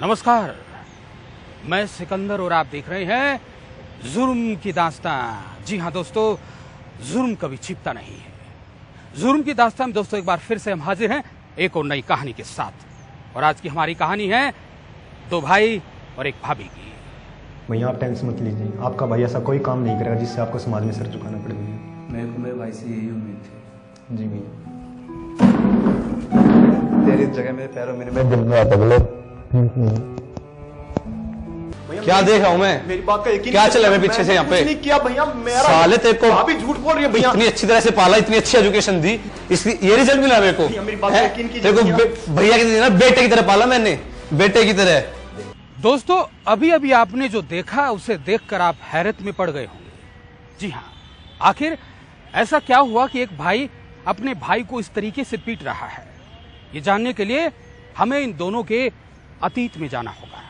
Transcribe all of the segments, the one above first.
नमस्कार, मैं सिकंदर और आप देख रहे हैं जुर्म की दास्तां। जी हाँ दोस्तों, जुर्म कभी छिपता नहीं है। जुर्म की दास्तां में दोस्तों एक बार फिर से हम हाजिर हैं एक और नई कहानी के साथ। और आज की हमारी कहानी है दो भाई और एक भाभी की। भैया आप टेंशन मत लीजिए, आपका भाई ऐसा कोई काम नहीं करेगा जिससे आपको समाज में सर झुकाना पड़े। भैया मेरे को मेरे भाई से यही उम्मीद थी। जी भैया। तेरी जगह मेरे पैरों में दिल में आता क्या देख रहा हूं मैं? मेरी बात का यकीन क्या चल रहा है पीछे से यहाँ पे? कुछ नहीं किया भैया, मेरा साले तेरे को भाभी झूठ बोल रही है भैया। इतनी अच्छी तरह से पाला, इतनी अच्छी एजुकेशन दी, इसलिए ये रिजल्ट मिला मेरे को। मेरी बात का यकीन कीजिए तेरे को भैया की तरह, बेटे की तरह पाला मैंने, बेटे की तरह। दोस्तों अभी अभी आपने जो देखा उसे देखकर आप हैरत में पड़ गए होंगे। जी हाँ, आखिर ऐसा क्या हुआ कि एक भाई अपने भाई को इस तरीके से पीट रहा है? ये जानने के लिए हमें इन दोनों के अतीत में जाना होगा।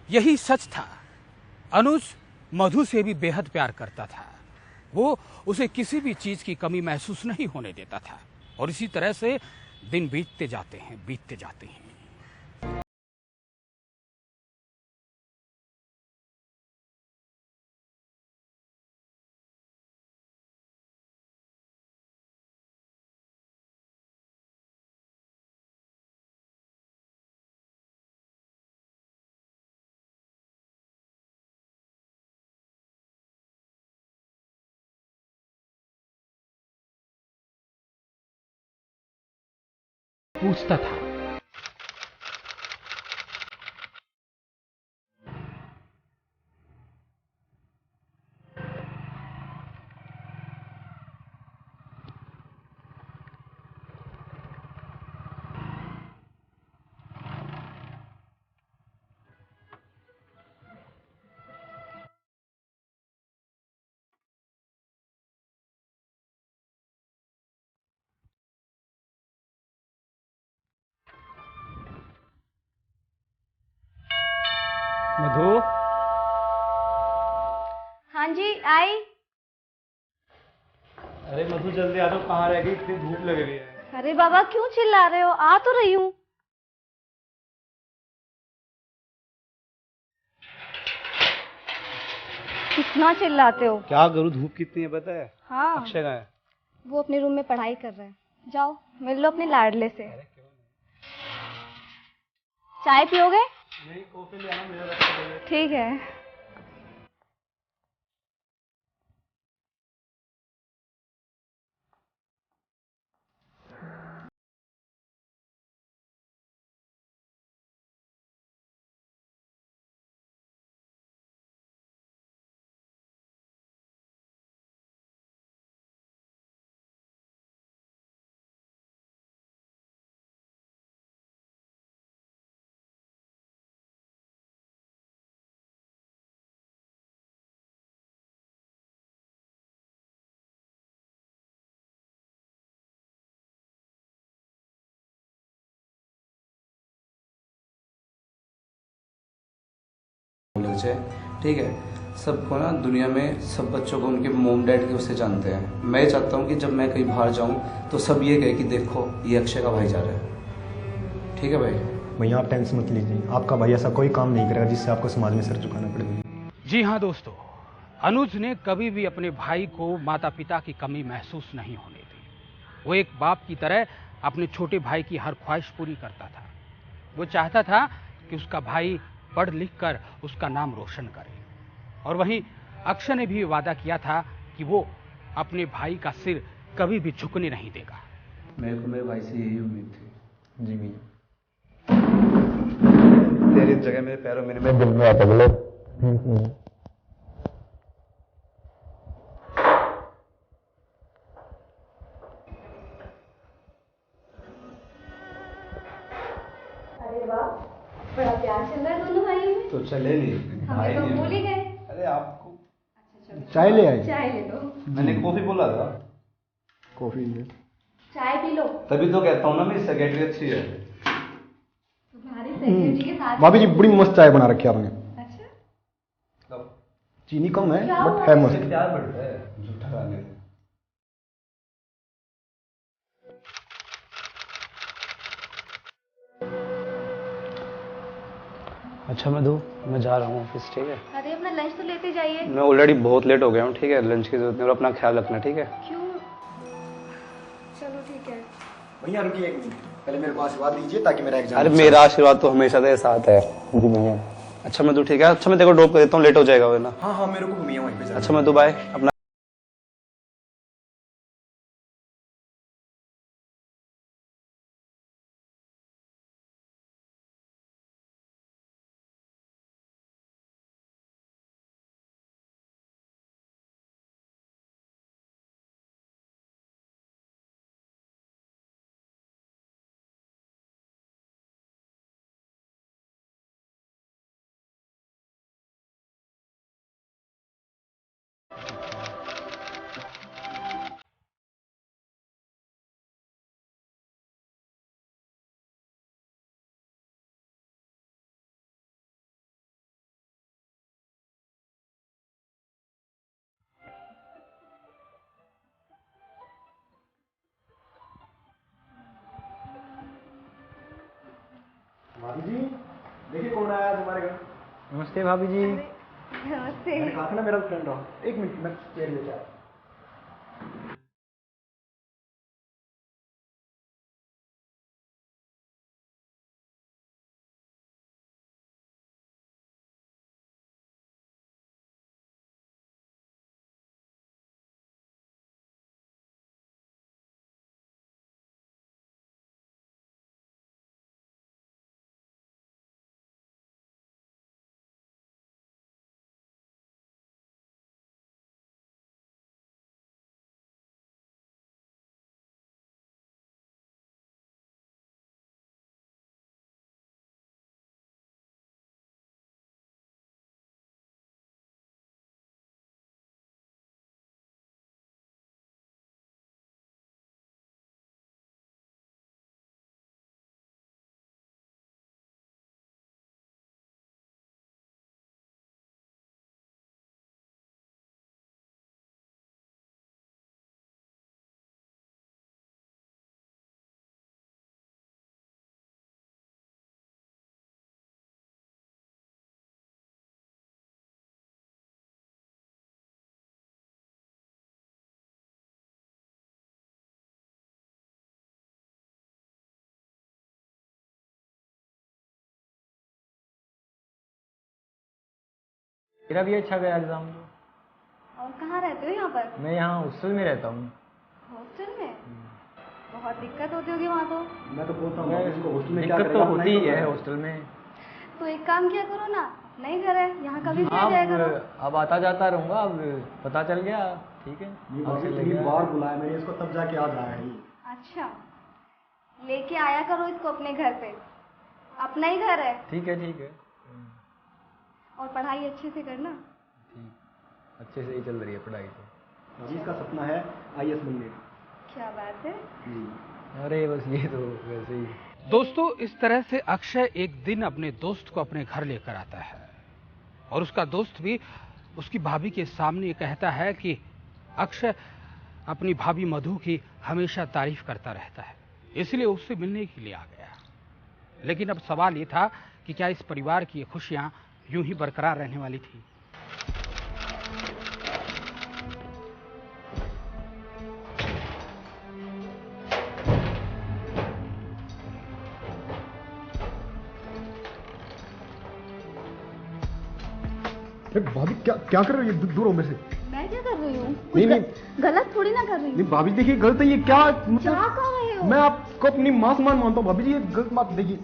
यही सच था। अनुज मधु से भी बेहद प्यार करता था। वो उसे किसी भी चीज की कमी महसूस नहीं होने देता था। और इसी तरह से दिन बीतते जाते हैं। पूछता था, मधु। हाँ जी, अरे मधु जल्दी आ जाओ, कहाँ रह गई? इतनी धूप लग रही है। अरे बाबा क्यों चिल्ला रहे हो? आ तो रही हूँ। कितना चिल्लाते हो? क्या करूँ, धूप कितनी है पता है? हाँ, अक्षय कहाँ है? वो अपने रूम में पढ़ाई कर रहे हैं। जाओ मिल लो अपने लाडले से। चाय पियोगे? नहीं, कॉफी ले आना, मुझे लगता है। ठीक है। से ठीक है, सबको ना दुनिया में सब बच्चों को उनके मोम डैड के उससे जानते हैं। मैं चाहता हूँ कि जब मैं कहीं बाहर जाऊँ तो सब ये कहे कि देखो ये अक्षय का भाई जा रहा है। ठीक है भाई? भैया आप टेंशन मत लीजिए, आपका भाई ऐसा कोई काम नहीं करेगा जिससे आपको समाज में सर झुकाना पड़े भैया। जी हाँ दोस्तों, अनुज ने कभी भी अपने भाई को माता पिता की कमी महसूस नहीं होने दी। वो एक बाप की तरह अपने छोटे भाई की हर ख्वाहिश पूरी करता था। वो चाहता था कि उसका भाई पढ़ लिख कर उसका नाम रोशन करे। और वहीं अक्षय ने भी वादा किया था कि वो अपने भाई का सिर कभी भी झुकने नहीं देगा। मेरे को मेरे भाई से यही उम्मीद थी। जी भैया। तेरी जगह मेरे पैरों मेरे दिल में आता बोले। अरे वाह, बड़ा प्यार चल रहा है दोनों भाइयों में। तो चले नहीं हमें तो भूल ही गए। अरे आपको अच्छा चलो, चाय ले आए? चाय ले लो। मैंने कॉफी बोला था। कॉफी ले। चाय पी लो। तभी तो कहता हूँ ना मेरी सेक्रेटरी अच्छी है। तुम्हारी सेक्रेटरी के साथ। भाभी जी बड़ी मस्त चाय बना रखी है आपने। अच्छा, चीनी कम है क्या बट हुआ? है मस्त। इससे प्यार बढ़ता है झूठा खाने से। अच्छा मधु, मैं जा रहा हूँ ऑफिस, ठीक है? अरे अपना लंच तो लेते जाइए। मैं ऑलरेडी बहुत लेट हो गया हूँ, ठीक है? लंच की जरूरत नहीं, और अपना ख्याल रखना, ठीक है? क्यों? चलो ठीक है। भैया रुकिए एक मिनट, पहले मेरे को आशीर्वाद दीजिए ताकि मेरा एग्जाम। अरे मेरा आशीर्वाद तो हमेशा तेरे साथ है। जी भैया। अच्छा मधु ठीक है, अच्छा मैं तेरे को ड्रॉप कर देता हूँ, लेट हो जाएगा वरना। हाँ हाँ मेरे को भी भैया वहीं पे जाना है। अच्छा मधु बाय, अपना भाभी जी देखिए कौन आया आज हमारे घर। नमस्ते भाभी जी। नमस्ते। मैंने कहा था ना मेरा फ्रेंड रहा। एक मिनट मैं चेयर लेके आया। मेरा भी अच्छा गया एग्जाम। और कहाँ रहते हो यहाँ पर? मैं यहाँ हॉस्टल में रहता हूँ। हॉस्टल में? बहुत दिक्कत होती होगी वहाँ तो। मैं तो बोलता हूँ इसको हॉस्टल में क्या दिक्कत तो करेगा, होती नहीं ही तो है करेगा। हॉस्टल में। तो एक काम किया करो ना, नहीं घर है यहाँ कभी भी आ जाया करो। अब आता जाता रहूँगा, अब पता चल गया। ठीक है, ये अब भाभी चले इतनी गया। बार बुलाया मैंने इसको, तब जाके याद आया है ये। अच्छा, लेके आया करो इसको अपने घर पे, अपना ही घर है। ठीक है, ठीक है। और पढ़ाई अच्छे से करना। ठीक, अच्छे से ही चल रही है पढ़ाई तो। भाभी इसका सपना है IAS बनने का। क्या बात है। अरे बस ये तो वैसे ही। दोस्तों, इस तरह से अक्षय एक दिन अपने दोस्त को अपने घर लेकर आता है और उसका दोस्त भी उसकी भाभी के सामने ये कहता है कि अक्षय अपनी भाभी मधु की हमेशा तारीफ करता रहता है, इसलिए उससे मिलने के लिए आ गया। लेकिन अब सवाल ये था कि क्या इस परिवार की ये खुशियां यूं ही बरकरार रहने वाली थी? भाभी क्या क्या कर रही है, दूर हो मेरे से। मैं क्या कर रही हूँ? नहीं, नहीं। गलत थोड़ी ना कर रही हूँ। नहीं भाभी देखिए, गलत है ये। क्या क्या कर रहे हो? मैं आपको अपनी मां समान मानता हूँ भाभी जी, ये गलत बात देखिए।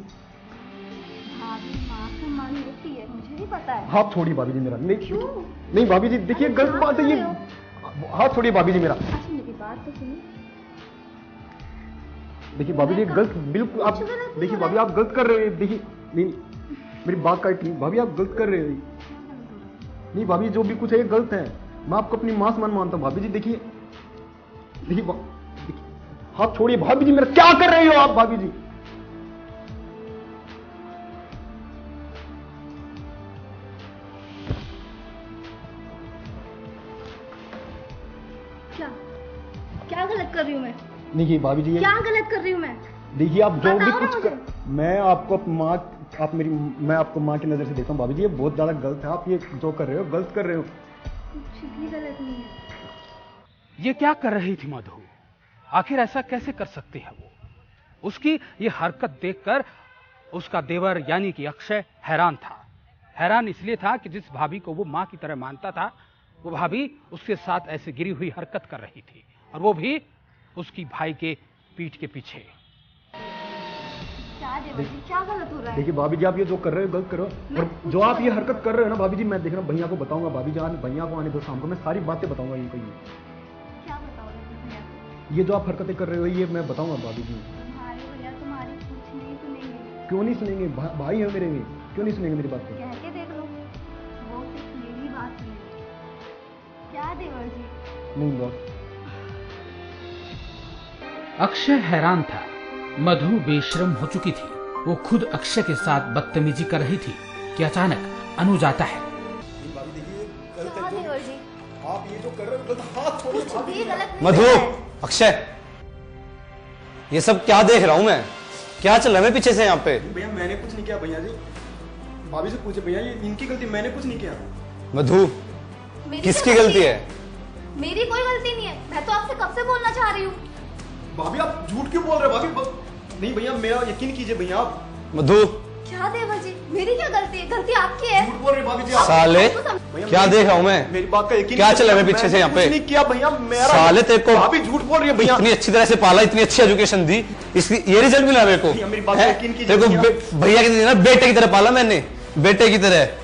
भाभी माँ से मान होती है, मुझे भी पता है। हाथ छोड़िए भाभी जी मेरा। नहीं क्यों? नहीं भाभी जी देखिए, अरे गलत क्या बात है कर ये। रहे हाथ छोड़िए भाभी जी मेरा। अच्छा मेरी बात तो सुनो। देखिए भाभी जी, गलत बिल्कुल आप कुछ गलत नहीं देखिए हो रहा भाभी, आप गलत कर रहे हो। देखिए नहीं, मेरी बात काट नहीं भाभी, आप गलत कर रहे हो। नहीं भाभी, जो भी कुछ है ये गलत है। मैं आपको अपनी मां समान मानता हूँ भाभी जी। देखिए देखिए हाथ छोड़िए भाभी जी मेरा। क्या कर रही हो आप भाभी जी? क्या क्या गलत कर रही हूँ मैं? देखिए भाभी जी, क्या गलत कर रही हूँ मैं? देखिए आप जो भी बताओ ना कुछ मुझे। मैं आपको माँ, आप मेरी, मैं आपको माँ की नजर से देखता हूँ भाभी जी, ये बहुत ज्यादा गलत है। आप ये जो कर रहे हो गलत कर रहे हो। कुछ भी गलत नहीं है। ये क्या कर रही थी मधु? आखिर ऐसा कैसे कर सकती है वो? उसकी ये हरकत देखकर उसका देवर यानी कि अक्षय हैरान था। हैरान इसलिए था कि जिस भाभी को वो मां की तरह मानता था, वो भाभी उसके साथ ऐसे गिरी हुई हरकत कर रही थी, और वो भी उसकी भाई के पीठ के पीछे। क्या देवर जी, क्या गलत हो रहा है? देखिए भाभी जी, आप ये जो कर रहे हो गलत करो। और जो आप ये हरकत कर रहे हो ना भाभी जी, मैं देख रहा हूँ, भैया को बताऊंगा भाभी जी। भैया को आने दो शाम को, मैं सारी बातें बताऊंगा इनको। क्या बताओगे भैया को? ये जो आप हरकतें कर रहे हो ये मैं बताऊंगा भाभी जी। तुम्हारे भैया तुम्हारी कुछ नहीं सुनेंगे। क्यों नहीं सुनेंगे? भाई है मेरे, क्यों नहीं सुनेंगे मेरी बात को? कह के देख लो, वो सिर्फ मेरी बात सुनेंगे। क्या देवर जी? नहीं बॉस। अक्षय हैरान था। मधु बेशर्म हो चुकी थी। वो खुद अक्षय के साथ बदतमीजी कर रही थी कि अचानक अनुज आता है। क्या देवर जी? आप ये जो कर रहे हो गलत। हाथ छोड़िए कुछ भी गलत नहीं मधु, कर रहा है। अक्षय, ये सब क्या देख रहा हूं मैं? क्या चल रहा है पीछे से यहाँ पे? भैया मैंने कुछ नहीं किया भैया जी। भाभी से पूछे भैया, ये इनकी गलती, मैंने कुछ नहीं किया। मधु, मेरी किसकी क्या गलती है? मेरी कोई गलती नहीं है। मैं तो आपसे कब से बोलना चाह रही हूँ। भाभी आप झूठ क्यों बोल रहे हो भाभी? नहीं भैया, मेरा यकीन कीजिए भैया। आप मधु, क्या देवर जी, मेरी क्या गलती है? गलती आपकी है। झूठ बोल रहे हो भाभी जी आप। साले, भैया, क्या देख रहा हूं मैं? मेरी बात का यकीन क्या कीजिए, चल रहा है मैंने पीछे से यहाँ पे? कुछ नहीं किया भैया मेरा। साले तेरे को भाभी झूठ बोल रही है भैया। इतनी अच्छी तरह से पाला, इतनी अच्छी एजुकेशन दी, इसकी ये रिजल्ट मिला मेरे को। भैया, मेरी बात हैं? पे यकीन कीजिए तेरे को भैया। भैया की तरह, बेटे की तरह पाला मैंने, बेटे की तरह।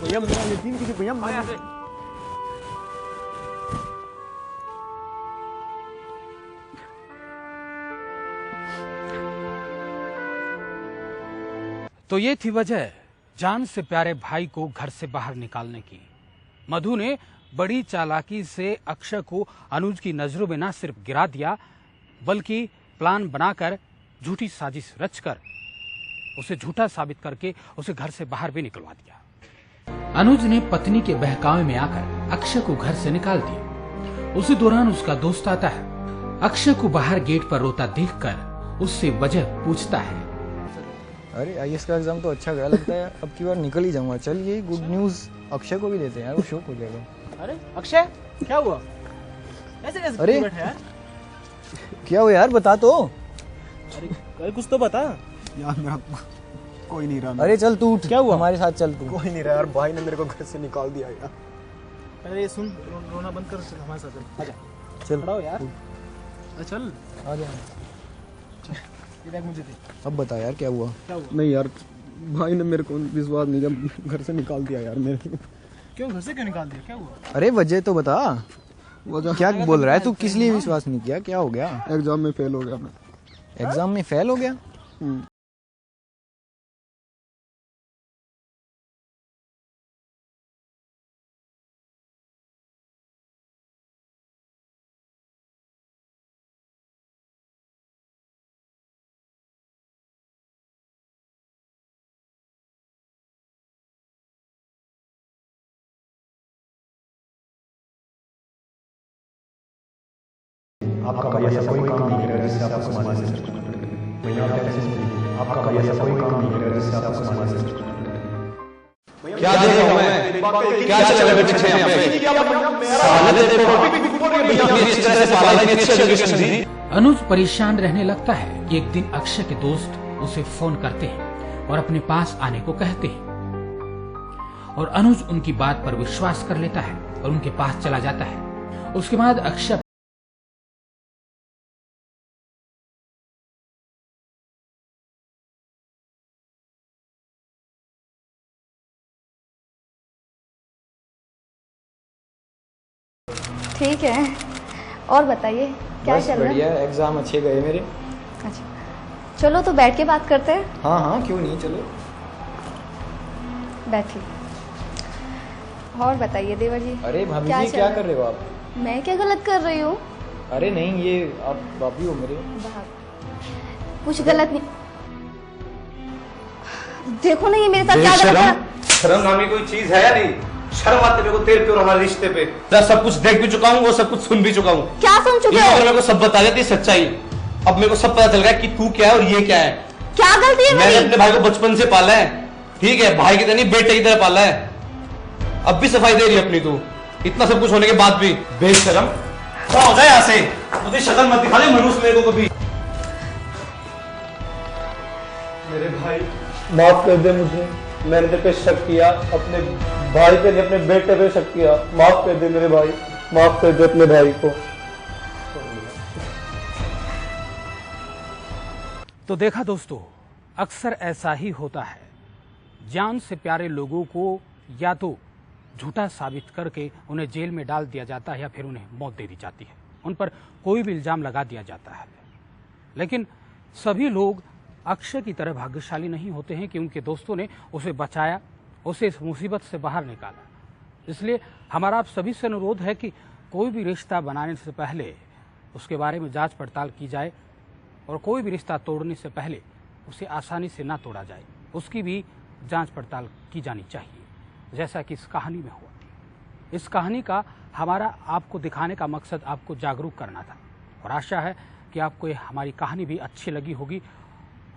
भैया मेरा यकीन कीजिए भैया। तो ये थी वजह जान से प्यारे भाई को घर से बाहर निकालने की। मधु ने बड़ी चालाकी से अक्षय को अनुज की नजरों में न सिर्फ गिरा दिया, बल्कि प्लान बनाकर झूठी साजिश रचकर उसे झूठा साबित करके उसे घर से बाहर भी निकलवा दिया। अनुज ने पत्नी के बहकावे में आकर अक्षय को घर से निकाल दिया। उसी दौरान उसका दोस्त आता है। अक्षय को बाहर गेट पर रोता देखकर उससे वजह पूछता है। अरे आईएएस का एग्जाम तो अच्छा गया लगता है, अब की बार निकल ही जाऊंगा। चल ये गुड न्यूज़ अक्षय को भी देते हैं यार, वो शौक हो जाएगा। अरे अक्षय क्या हुआ? ऐसे कैसे अरे बैठा यार? क्या हो यार, बता तो। अरे कुछ तो बता यार मेरा कोई नहीं रहा। अरे चल तू उठ, क्या हुआ? हमारे साथ चल तू। कोई नहीं रहा यार, भाई ने मेरे को घर से निकाल दिया यार। अरे सुन, रोना बंद कर, हमारे साथ चल। आजा, चल खड़ा हो यार। अरे चल, आ जा। ये बैग मुझे दे। अब बता यार क्या हुआ? क्या हुआ? नहीं यार, भाई ने मेरे को विश्वास नहीं किया, घर से निकाल दिया यार मेरे। क्यों घर से क्यों निकाल दिया? क्या हुआ? अरे वजह तो बता, वजह क्या बोल रहा है तू? किस लिए विश्वास नहीं किया? क्या हो गया? एग्जाम में फेल हो गया मैं। एग्जाम में फेल हो गया? आपका भाई ऐसा कोई काम नहीं कर रहा जिससे आपको समाज से रिस्पेक्ट मिले। भैया आप टेंशन मत लीजिए, आपका भाई ऐसा कोई काम नहीं कर रहा जिससे आपको समाज से रिस्पेक्ट मिले। क्या देख रहा हूं मैं? क्या चल रहा है पीछे यहाँ पे? साले तेरे को इस तरह से पाला, इतनी अच्छी एजुकेशन दी। अनुज परेशान रहने लगता है कि एक दिन अक्षय के दोस्त उसे फोन करते हैं और अपने पास आने को कहते हैं और अनुज उनकी बात पर विश्वास कर लेता है और उनके पास चला जाता है। उसके बाद अक्षय ठीक है, और बताइए क्या बस चल रहा बढ़िया, है? एग्जाम अच्छे गए मेरे। अच्छा, चलो तो बैठ के बात करते हैं। हाँ हाँ क्यों नहीं, चलो। बैठिए। और बताइए देवर जी। अरे भाभी क्या जी चल क्या रहा कर रहे हो आप? है? मैं क्या गलत कर रही हूँ? अरे नहीं, ये आप भाभी हो मेरे। कुछ गलत नहीं। देखो ना ये मेरे साथ क्या गलत है। शर्म नामी कोई चीज है या नहीं? शर्म आती मेरे को तेरे पे और हमारे रिश्ते पे। मैं सब कुछ देख भी चुका हूँ, वो सब कुछ सुन भी चुका हूँ। क्या सुन चुके ये हो? मेरे को सब बता देती सच्चाई। अब मेरे को सब पता चल गया कि तू क्या है और ये क्या है। क्या गलती है मैंने मेरी? अपने भाई को बचपन से पाला है, ठीक है, भाई की तरह नहीं बेटे की तरह पाला है। अब भी सफाई दे रही है अपनी तू, इतना सब कुछ होने के बाद भी। बेशरम, हो जाए यहाँ से, मुझे शक्ल मत दिखा दे मनुष्य मेरे को कभी। मेरे भाई माफ कर दे मुझे, मैंने तेरे पे शक किया, अपने भाई पे नहीं अपने बेटे पे शक किया। माफ कर दे मेरे भाई, माफ कर दे अपने भाई को। तो देखा दोस्तों, अक्सर ऐसा ही होता है। जान से प्यारे लोगों को या तो झूठा साबित करके उन्हें जेल में डाल दिया जाता है या फिर उन्हें मौत दे दी जाती है, उन पर कोई भी इल्जाम लगा दिया जाता है। लेकिन सभी लोग अक्षय की तरह भाग्यशाली नहीं होते हैं कि उनके दोस्तों ने उसे बचाया, उसे इस मुसीबत से बाहर निकाला। इसलिए हमारा आप सभी से अनुरोध है कि कोई भी रिश्ता बनाने से पहले उसके बारे में जांच पड़ताल की जाए और कोई भी रिश्ता तोड़ने से पहले उसे आसानी से ना तोड़ा जाए, उसकी भी जांच पड़ताल की जानी चाहिए, जैसा कि इस कहानी में हुआ। इस कहानी का हमारा आपको दिखाने का मकसद आपको जागरूक करना था और आशा है कि आपको ये हमारी कहानी भी अच्छी लगी होगी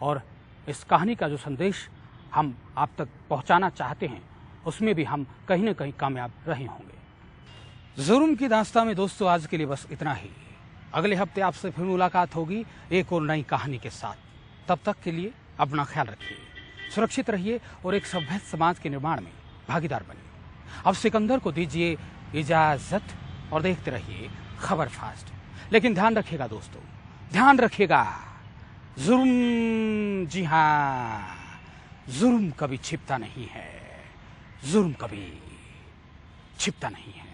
और इस कहानी का जो संदेश हम आप तक पहुंचाना चाहते हैं उसमें भी हम कहीं ना कहीं कामयाब रहे होंगे। जुर्म की दास्तां में दोस्तों आज के लिए बस इतना ही। अगले हफ्ते आपसे फिर मुलाकात होगी एक और नई कहानी के साथ। तब तक के लिए अपना ख्याल रखिए, सुरक्षित रहिए और एक सभ्य समाज के निर्माण में भागीदार बनिए। अब सिकंदर को दीजिए इजाजत और देखते रहिए खबर फास्ट। लेकिन ध्यान रखिएगा दोस्तों, ध्यान रखिएगा, जुर्म, जी हाँ, जुर्म कभी छिपता नहीं है, जुर्म कभी छिपता नहीं है।